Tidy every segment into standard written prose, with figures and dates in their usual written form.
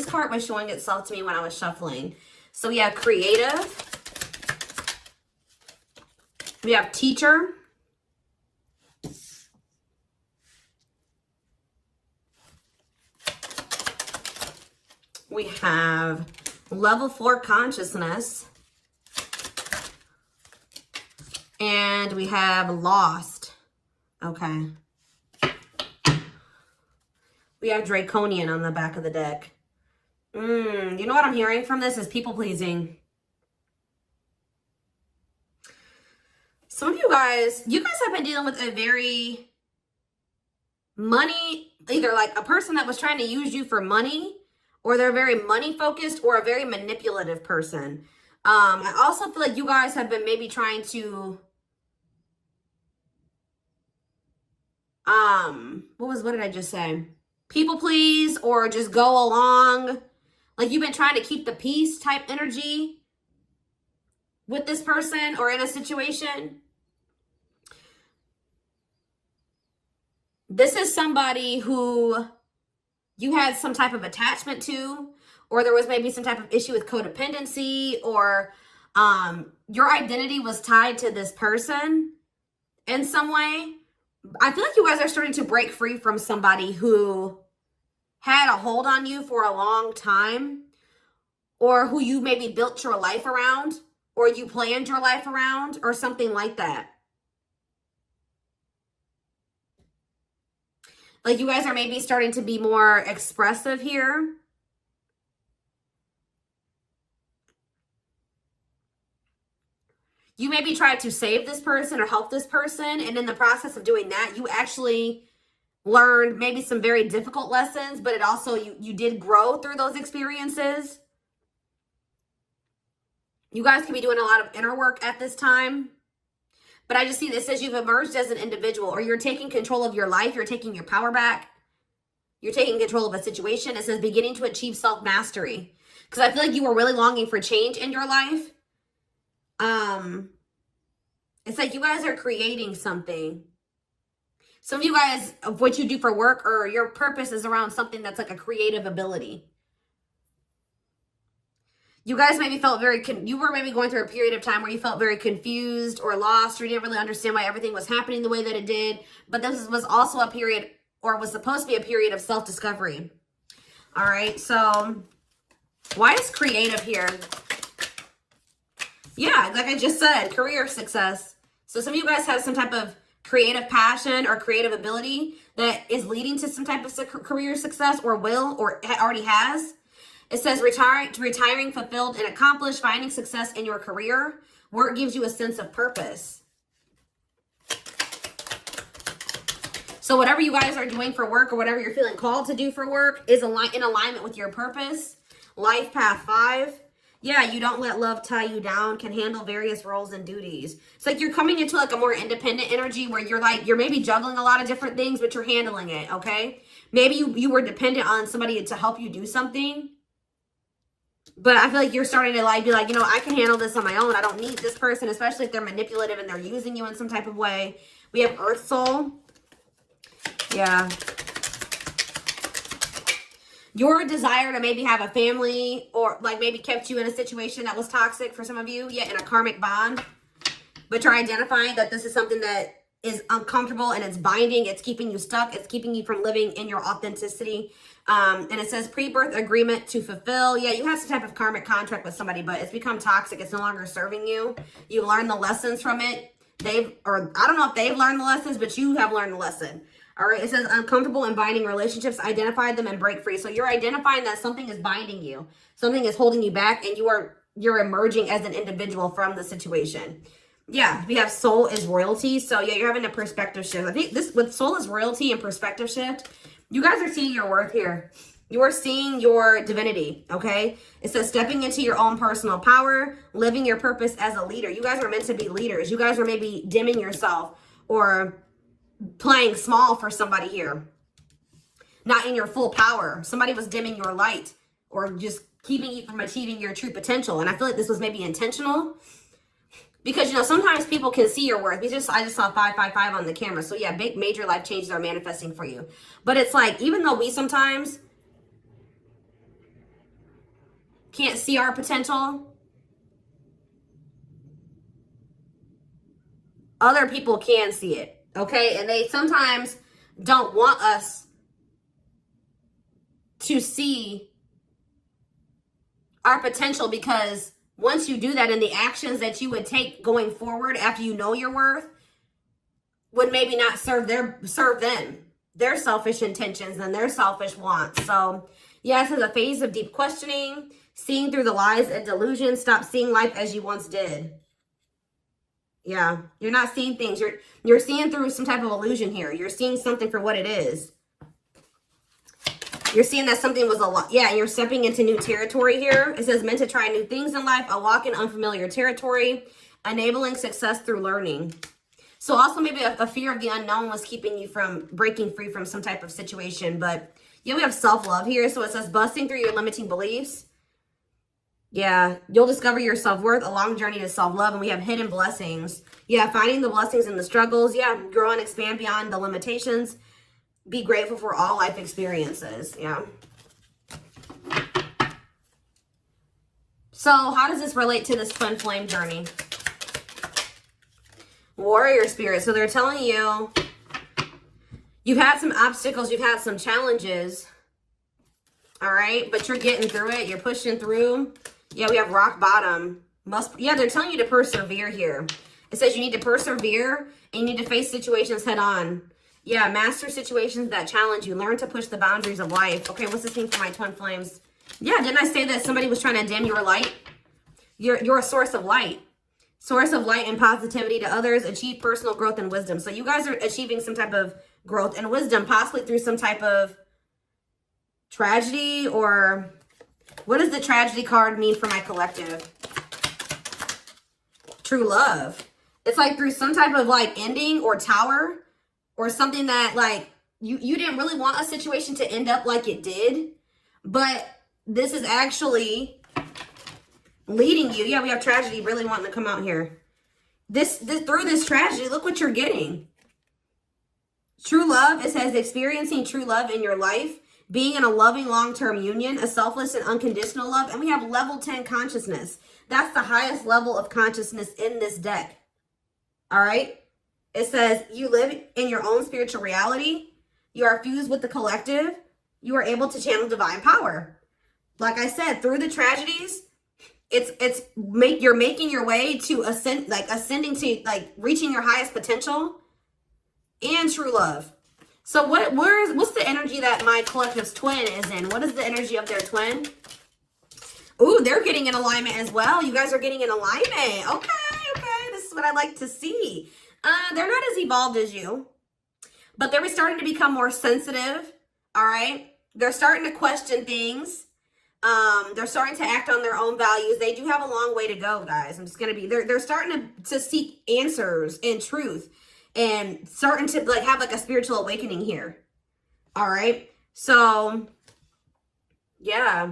card was showing itself to me when I was shuffling. So we have creative. We have teacher. We have level 4 consciousness. And we have lost. Okay. We have draconian on the back of the deck. You know what I'm hearing from this is people pleasing. Some of you guys have been dealing with a very money, either like a person that was trying to use you for money, or they're very money focused, or a very manipulative person. I also feel like you guys have been maybe trying to, what did I just say? People please, or just go along. Like you've been trying to keep the peace type energy with this person or in a situation. This is somebody who you had some type of attachment to, or there was maybe some type of issue with codependency, or your identity was tied to this person in some way. I feel like you guys are starting to break free from somebody who had a hold on you for a long time, or who you maybe built your life around, or you planned your life around, or something like that. Like you guys are maybe starting to be more expressive here. You maybe tried to save this person or help this person, and in the process of doing that, you actually learned maybe some very difficult lessons, but it also, you did grow through those experiences. You guys could be doing a lot of inner work at this time. But I just see this as you've emerged as an individual, or you're taking control of your life. You're taking your power back. You're taking control of a situation. It says beginning to achieve self-mastery. Because I feel like you were really longing for change in your life. It's like you guys are creating something. Some of you guys, of what you do for work or your purpose is around something that's like a creative ability. You guys maybe felt you were maybe going through a period of time where you felt very confused or lost, or you didn't really understand why everything was happening the way that it did. But this was also a period, or was supposed to be a period of self-discovery. All right, so why is creative here? Yeah, like I just said, career success. So some of you guys have some type of creative passion or creative ability that is leading to some type of career success, or will, or already has. It says retiring, fulfilled, and accomplished, finding success in your career. Work gives you a sense of purpose. So whatever you guys are doing for work, or whatever you're feeling called to do for work, is in alignment with your purpose. Life path 5. Yeah, you don't let love tie you down, can handle various roles and duties. It's like you're coming into like a more independent energy where you're maybe juggling a lot of different things, but you're handling it, okay? Maybe you were dependent on somebody to help you do something. But I feel like you're starting to be like, you know, I can handle this on my own. I don't need this person, especially if they're manipulative and they're using you in some type of way. We have Earth Soul. Yeah. Your desire to maybe have a family, or like maybe kept you in a situation that was toxic for some of you. Yeah, in a karmic bond. But you're identifying that this is something that is uncomfortable and it's binding. It's keeping you stuck. It's keeping you from living in your authenticity. And it says pre-birth agreement to fulfill. Yeah, you have some type of karmic contract with somebody, but it's become toxic. It's no longer serving you. You learned the lessons from it. I don't know if they've learned the lessons, but you have learned the lesson. All right, it says uncomfortable and binding relationships, identify them and break free. So you're identifying that something is binding you. Something is holding you back, and you're emerging as an individual from the situation. Yeah, we have soul is royalty. So yeah, you're having a perspective shift. I think this, with soul is royalty and perspective shift, you guys are seeing your worth here. You are seeing your divinity, okay? It says stepping into your own personal power, living your purpose as a leader. You guys are meant to be leaders. You guys are maybe dimming yourself or playing small for somebody here. Not in your full power. Somebody was dimming your light or just keeping you from achieving your true potential. And I feel like this was maybe intentional. Because, you know, sometimes people can see your worth. I just saw 555 on the camera. So, yeah, big, major life changes are manifesting for you. But it's like, even though we sometimes can't see our potential. Other people can see it, okay? And they sometimes don't want us to see our potential, because once you do that, and the actions that you would take going forward after you know your worth would maybe not serve them, their selfish intentions and their selfish wants. So yeah, this is a phase of deep questioning, seeing through the lies and delusions. Stop seeing life as you once did. Yeah, you're not seeing things. You're seeing through some type of illusion here. You're seeing something for what it is. You're seeing that something was a lot. Yeah, you're stepping into new territory here. It says meant to try new things in life, a walk in unfamiliar territory, enabling success through learning. So also maybe a fear of the unknown was keeping you from breaking free from some type of situation. But yeah, we have self-love here. So it says busting through your limiting beliefs. Yeah, you'll discover your self-worth, a long journey to self-love. And we have hidden blessings. Yeah, finding the blessings in the struggles. Yeah, grow and expand beyond the limitations. Be grateful for all life experiences. Yeah. So how does this relate to this twin flame journey? Warrior spirit. So they're telling you you've had some obstacles, you've had some challenges. All right, but you're getting through it. You're pushing through. Yeah, we have rock bottom. Yeah, they're telling you to persevere here. It says you need to persevere and you need to face situations head on. Yeah, master situations that challenge you. Learn to push the boundaries of life. Okay, what's this mean for my twin flames? Yeah, didn't I say that somebody was trying to dim your light? You're a source of light. Source of light and positivity to others. Achieve personal growth and wisdom. So you guys are achieving some type of growth and wisdom, possibly through some type of tragedy. Or what does the tragedy card mean for my collective? True love. It's like through some type of like ending or tower, or something that like you didn't really want a situation to end up like it did, but this is actually leading you. Yeah, we have tragedy really wanting to come out here. This through this tragedy, look what you're getting. True love. It says experiencing true love in your life, being in a loving long-term union, a selfless and unconditional love. And we have level 10 consciousness. That's the highest level of consciousness in this deck. All right. It says you live in your own spiritual reality. You are fused with the collective. You are able to channel divine power. Like I said, through the tragedies, you're making your way to ascending to like reaching your highest potential and true love. So what's the energy that my collective's twin is in? What is the energy of their twin? Ooh, they're getting in alignment as well. You guys are getting in alignment. Okay. This is what I like to see. They're not as evolved as you, but they're starting to become more sensitive. All right. They're starting to question things. They're starting to act on their own values. They do have a long way to go, guys. They're starting to seek answers and truth, and starting to like have like a spiritual awakening here. All right. So yeah.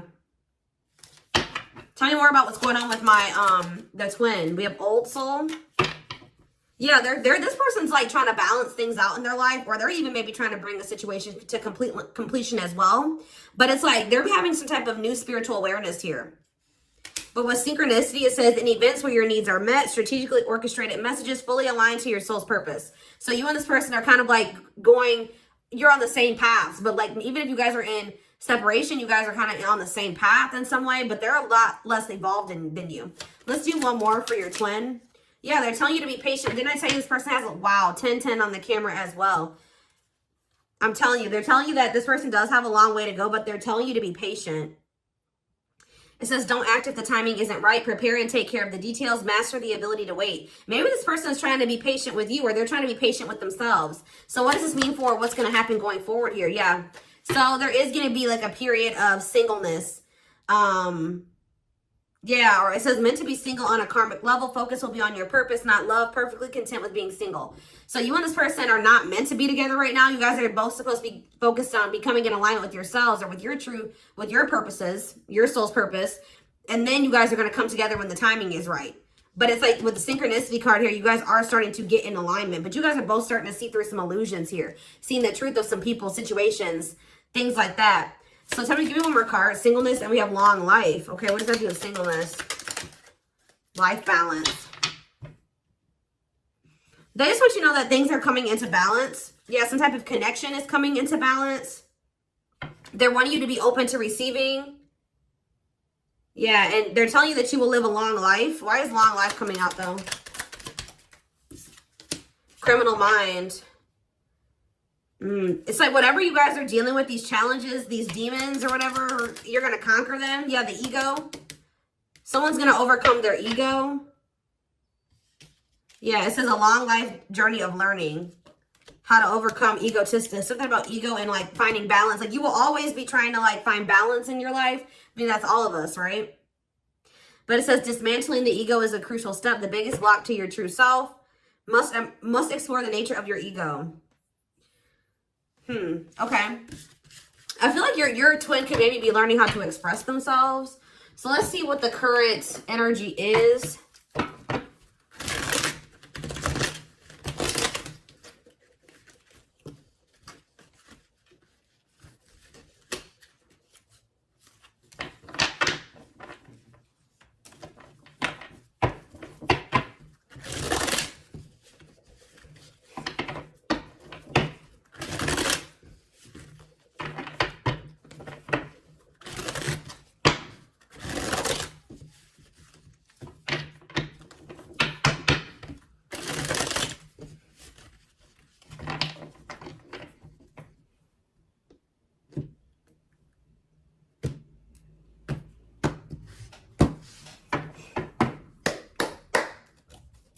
Tell me more about what's going on with my, the twin. We have old soul. Yeah, this person's like trying to balance things out in their life, or they're even maybe trying to bring a situation to completion as well. But it's like they're having some type of new spiritual awareness here. But with synchronicity, it says in events where your needs are met, strategically orchestrated messages fully aligned to your soul's purpose. So you and this person are kind of like you're on the same paths, but like even if you guys are in separation, you guys are kind of on the same path in some way, but they're a lot less evolved than you. Let's do one more for your twin. Yeah, they're telling you to be patient. Didn't I tell you this person has, wow, 10-10 on the camera as well. I'm telling you, they're telling you that this person does have a long way to go, but they're telling you to be patient. It says, don't act if the timing isn't right. Prepare and take care of the details. Master the ability to wait. Maybe this person is trying to be patient with you, or they're trying to be patient with themselves. So what does this mean for what's going to happen going forward here? Yeah. So there is going to be like a period of singleness. Yeah, or it says meant to be single on a karmic level. Focus will be on your purpose, not love. Perfectly content with being single. So you and this person are not meant to be together right now. You guys are both supposed to be focused on becoming in alignment with yourselves, or with your purposes, your soul's purpose. And then you guys are going to come together when the timing is right. But it's like with the synchronicity card here, you guys are starting to get in alignment. But you guys are both starting to see through some illusions here. Seeing the truth of some people, situations, things like that. So tell me, give me one more card. Singleness, and we have long life. Okay, what does that do with singleness? Life balance. They just want you to know that things are coming into balance. Yeah, some type of connection is coming into balance. They're wanting you to be open to receiving. Yeah, and they're telling you that you will live a long life. Why is long life coming out, though? Criminal mind. It's like whatever you guys are dealing with, these challenges, these demons or whatever, you're going to conquer them. Yeah, the ego. Someone's going to overcome their ego. Yeah, it says a long life journey of learning how to overcome egotistic. Something about ego and like finding balance. Like you will always be trying to like find balance in your life. I mean, that's all of us, right? But it says dismantling the ego is a crucial step. The biggest block to your true self. Must explore the nature of your ego. Okay. I feel like your twin could maybe be learning how to express themselves. So let's see what the current energy is.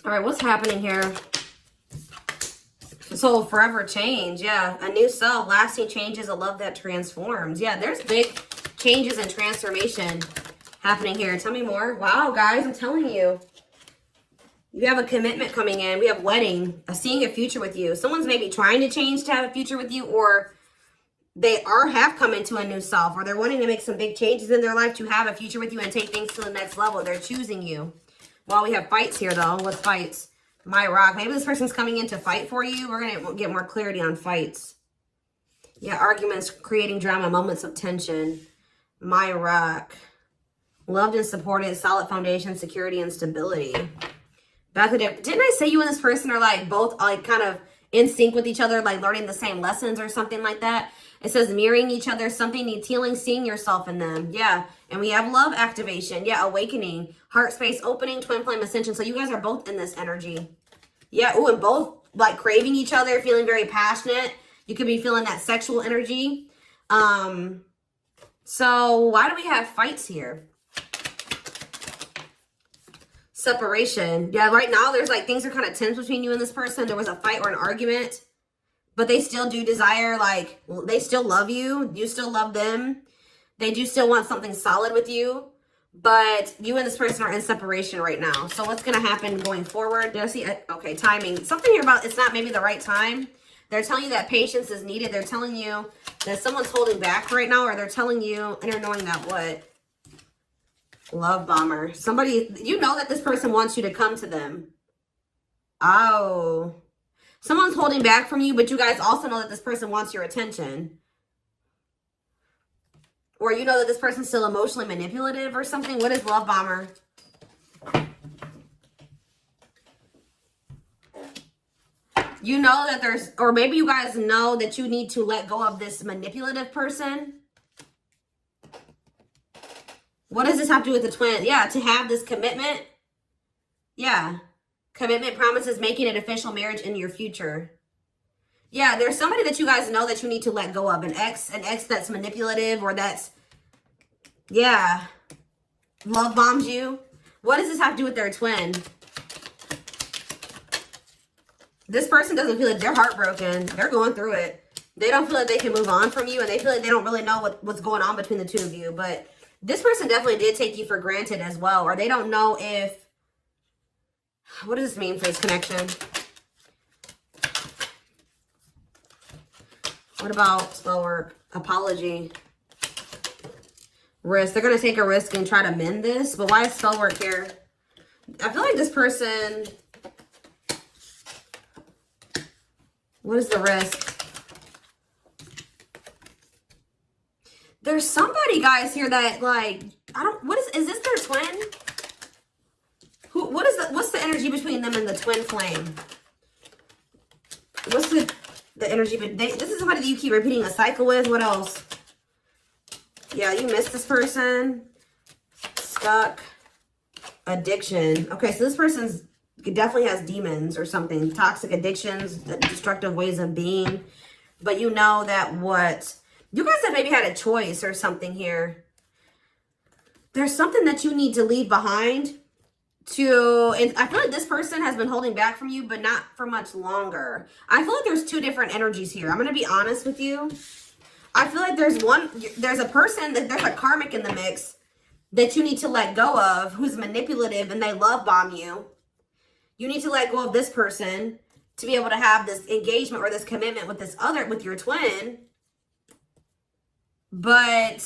All right, what's happening here? So forever change, yeah. A new self, lasting changes, a love that transforms. Yeah, there's big changes and transformation happening here. Tell me more. Wow, guys, I'm telling you. You have a commitment coming in. We have wedding, seeing a future with you. Someone's maybe trying to change to have a future with you, or they have come into a new self, or they're wanting to make some big changes in their life to have a future with you and take things to the next level. They're choosing you. Well, we have fights here, though. What's fights? My rock. Maybe this person's coming in to fight for you. We're going to get more clarity on fights. Yeah, arguments, creating drama, moments of tension. My rock. Loved and supported, solid foundation, security, and stability. Didn't I say you and this person are like both like kind of in sync with each other, like learning the same lessons or something like that? It says mirroring each other, something needs healing, seeing yourself in them. Yeah. And we have love activation. Yeah. Awakening, heart space opening, twin flame ascension. So you guys are both in this energy. Yeah. Oh, and both like craving each other, feeling very passionate. You could be feeling that sexual energy. So why do we have fights here? Separation. Yeah, right now there's like things are kind of tense between you and this person. There was a fight or an argument, but they still do desire, like they still love you. You still love them. They do still want something solid with you, but you and this person are in separation right now. So what's going to happen going forward? Did I see? Okay, timing. Something here about it's not maybe the right time. They're telling you that patience is needed. They're telling you that someone's holding back right now, or they're telling you, and they're knowing that what? Love bomber. Somebody, you know that this person wants you to come to them. Oh. Someone's holding back from you, but you guys also know that this person wants your attention. Or you know that this person's still emotionally manipulative or something. What is love bomber? You know that there's, or maybe you guys know that you need to let go of this manipulative person. What does this have to do with the twin? Yeah, to have this commitment. Yeah. Commitment promises making it official marriage in your future. Yeah, there's somebody that you guys know that you need to let go of. An ex that's manipulative or that's, yeah, love bombs you. What does this have to do with their twin? This person doesn't feel like they're heartbroken. They're going through it. They don't feel like they can move on from you, and they feel like they don't really know what's going on between the two of you. But this person definitely did take you for granted as well, or they don't know if, what does this mean for this connection? What about spell work? Apology. Risk. They're going to take a risk and try to mend this, but why is spell work here? I feel like this person, what is the risk? There's somebody, guys, here that, like, I don't, what is this their twin? What's the energy between them and the twin flame? What's the energy, this is somebody that you keep repeating a cycle with. What else? Yeah, you missed this person. Stuck. Addiction. Okay, so this person's definitely has demons or something. Toxic addictions, destructive ways of being. But you know that you guys have maybe had a choice or something here. There's something that you need to leave behind and I feel like this person has been holding back from you, but not for much longer. I feel like there's two different energies here. I'm going to be honest with you. I feel like there's a person, there's a karmic in the mix that you need to let go of, who's manipulative and they love bomb you. You need to let go of this person to be able to have this engagement or this commitment with with your twin. But,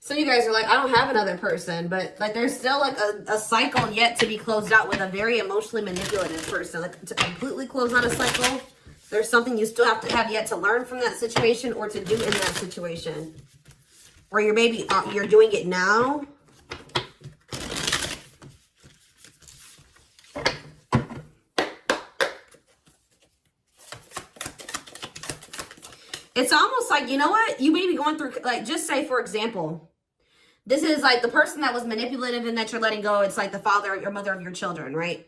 some of you guys are like, I don't have another person, but like there's still like a cycle yet to be closed out with a very emotionally manipulative person. Like to completely close out a cycle, there's something you still have to have yet to learn from that situation or to do in that situation. Or you're doing it now. It's almost like, you know what? You may be going through, like, just say, for example, this is like the person that was manipulative and that you're letting go. It's like the father or mother of your children, right?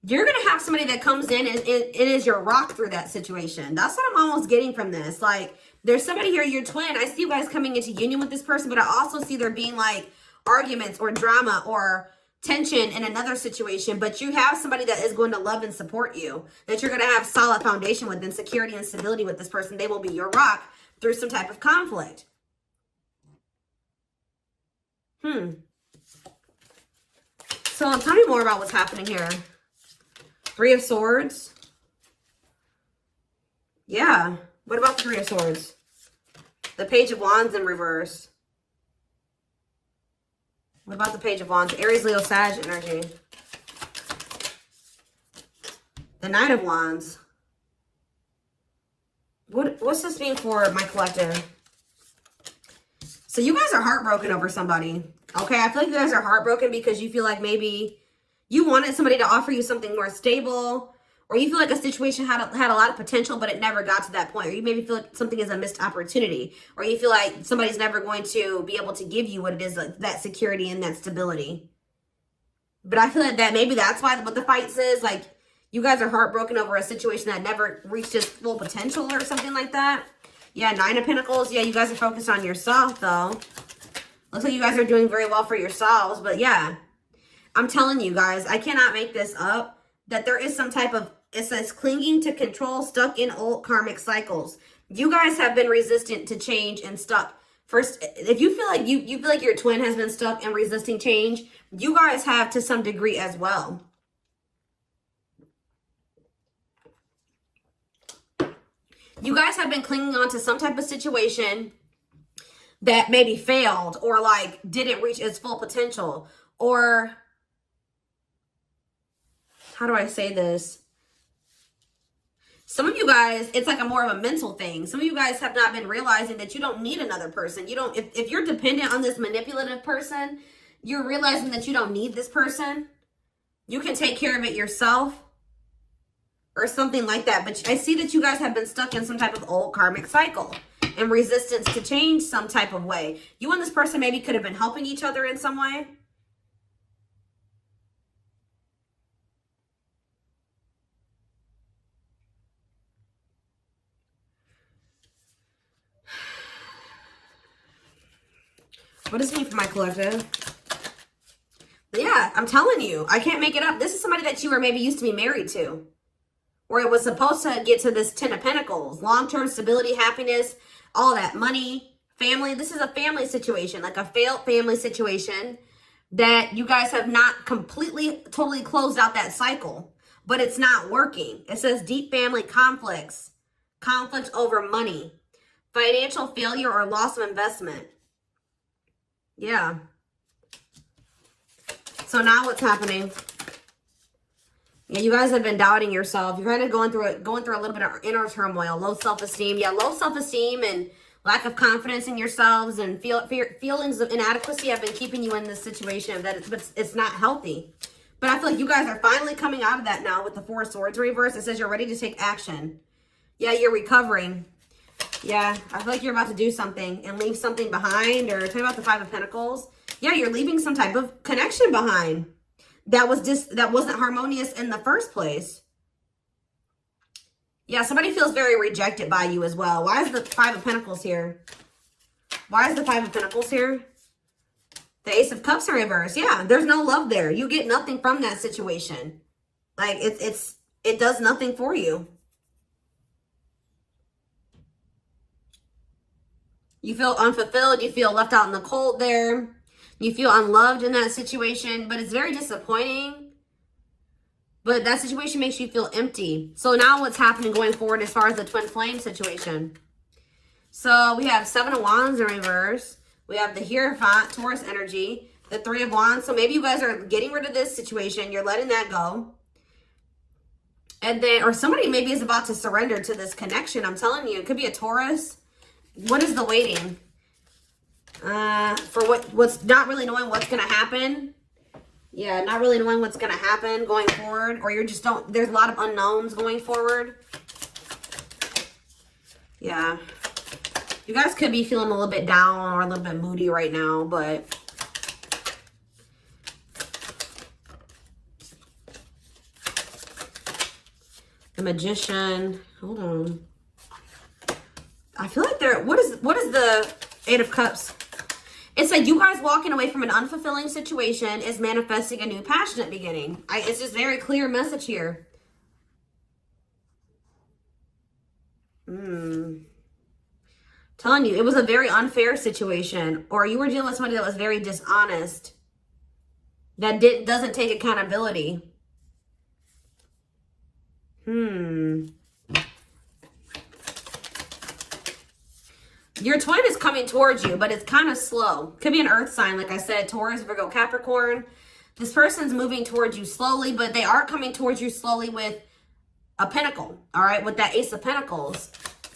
You're going to have somebody that comes in and it is your rock through that situation. That's what I'm almost getting from this. Like, there's somebody here, your twin. I see you guys coming into union with this person, but I also see there being like arguments or drama or tension in another situation. But you have somebody that is going to love and support you, that you're going to have solid foundation with, and security and stability with this person. They will be your rock through some type of conflict. So tell me more about what's happening here. Three of Swords. Yeah. What about the Three of Swords? The Page of Wands in reverse. What about the Page of Wands? Aries, Leo, Sag energy. The Knight of Wands. What's this mean for my collective? So you guys are heartbroken over somebody. Okay, I feel like you guys are heartbroken because you feel like maybe you wanted somebody to offer you something more stable, or you feel like a situation had a lot of potential, but it never got to that point. Or you maybe feel like something is a missed opportunity, or you feel like somebody's never going to be able to give you what it is, like that security and that stability. But I feel like that maybe that's why what the fight says, like you guys are heartbroken over a situation that never reached its full potential or something like that. Yeah, Nine of Pentacles. Yeah, you guys are focused on yourself, though. Looks like you guys are doing very well for yourselves. But, yeah, I'm telling you guys, I cannot make this up, that there is some type of, it says, clinging to control, stuck in old karmic cycles. You guys have been resistant to change and stuck. First, if you feel like you feel like your twin has been stuck and resisting change, you guys have to some degree as well. You guys have been clinging on to some type of situation that maybe failed or like didn't reach its full potential. Or how do I say this? Some of you guys, it's like a more of a mental thing. Some of you guys have not been realizing that you don't need another person. You don't, if you're dependent on this manipulative person, you're realizing that you don't need this person. You can take care of it yourself. Or something like that. But I see that you guys have been stuck in some type of old karmic cycle and resistance to change some type of way. You and this person maybe could have been helping each other in some way. What does it mean for my collective? Yeah, I'm telling you, I can't make it up. This is somebody that you were maybe used to be married to. Or it was supposed to get to this Ten of Pentacles. Long-term stability, happiness, all that. Money, family. This is a family situation. Like a failed family situation that you guys have not completely, totally closed out that cycle. But it's not working. It says deep family conflicts. Conflict over money. Financial failure or loss of investment. Yeah. So now what's happening? Yeah, you guys have been doubting yourself. You're kind of going through a little bit of inner turmoil, low self-esteem. Yeah, low self-esteem and lack of confidence in yourselves and feelings of inadequacy have been keeping you in this situation that it's not healthy. But I feel like you guys are finally coming out of that now with the Four of Swords reverse. It says you're ready to take action. Yeah, you're recovering. Yeah, I feel like you're about to do something and leave something behind. Or tell me about the Five of Pentacles. Yeah, you're leaving some type of connection behind that wasn't harmonious in the first place. Yeah, somebody feels very rejected by you as well. Why is the Five of Pentacles here? Why is the Five of Pentacles here? The Ace of Cups in reverse. Yeah, there's no love there. You get nothing from that situation. Like, it does nothing for you. You feel unfulfilled. You feel left out in the cold there. You feel unloved in that situation, but it's very disappointing. But that situation makes you feel empty. So now what's happening going forward as far as the twin flame situation? So we have Seven of Wands in reverse. We have the Hierophant, Taurus energy, the Three of Wands. So maybe you guys are getting rid of this situation. You're letting that go. And then, or somebody maybe is about to surrender to this connection. I'm telling you, it could be a Taurus. What is the waiting? For what's not really knowing what's going to happen. Yeah, not really knowing what's going to happen going forward. Or you're just there's a lot of unknowns going forward. Yeah. You guys could be feeling a little bit down or a little bit moody right now, but the Magician. Hold on. I feel like what is the Eight of Cups? It's like you guys walking away from an unfulfilling situation is manifesting a new passionate beginning. It's just very clear message here. Telling you, it was a very unfair situation, or you were dealing with somebody that was very dishonest, that doesn't take accountability. Your twin is coming towards you, but it's kind of slow. Could be an earth sign, like I said, Taurus, Virgo, Capricorn. This person's moving towards you slowly, but they are coming towards you slowly with a pentacle, all right? With that Ace of Pentacles.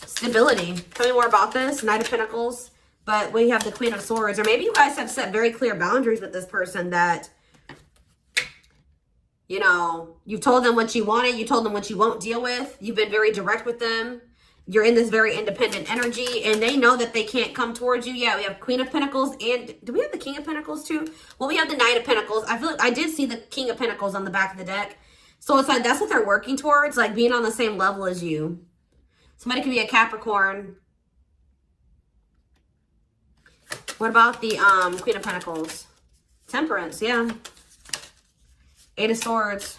Stability. Tell me more about this. Knight of Pentacles. But we have the Queen of Swords. Or maybe you guys have set very clear boundaries with this person that, you know, you've told them what you wanted. You told them what you won't deal with. You've been very direct with them. You're in this very independent energy, and they know that they can't come towards you. Yeah, we have Queen of Pentacles, and do we have the King of Pentacles too? Well, we have the Knight of Pentacles. I feel like I did see the King of Pentacles on the back of the deck. So it's like that's what they're working towards, like being on the same level as you. Somebody could be a Capricorn. What about the Queen of Pentacles? Temperance, yeah. Eight of Swords.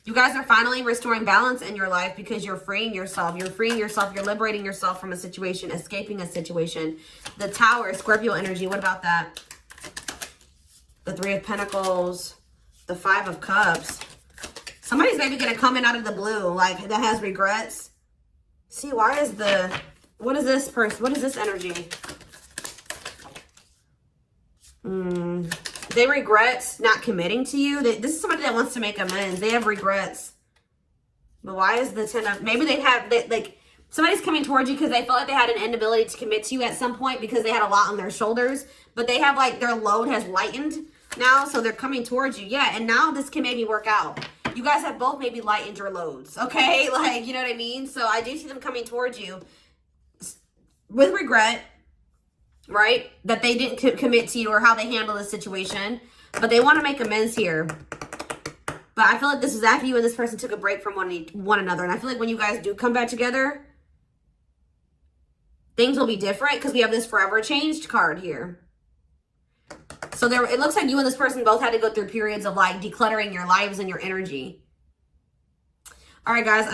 You guys are finally restoring balance in your life because you're freeing yourself. You're freeing yourself. You're liberating yourself from a situation, escaping a situation. The Tower, Scorpio energy. What about that? The Three of Pentacles. The Five of Cups. Somebody's maybe going to come in out of the blue, like that has regrets. See, what is this person? What is this energy? They regret not committing to you. This is somebody that wants to make amends. They have regrets. But why is the Ten of... Maybe like, somebody's coming towards you because they felt like they had an inability to commit to you at some point because they had a lot on their shoulders. But they have, like, their load has lightened now, so they're coming towards you. Yeah, and now this can maybe work out. You guys have both maybe lightened your loads, okay? Like, you know what I mean? So I do see them coming towards you with regret. Right? That they didn't commit to you or how they handle the situation. But they want to make amends here. But I feel like this is after you and this person took a break from one another. And I feel like when you guys do come back together, things will be different because we have this forever changed card here. So it looks like you and this person both had to go through periods of like decluttering your lives and your energy. All right, guys.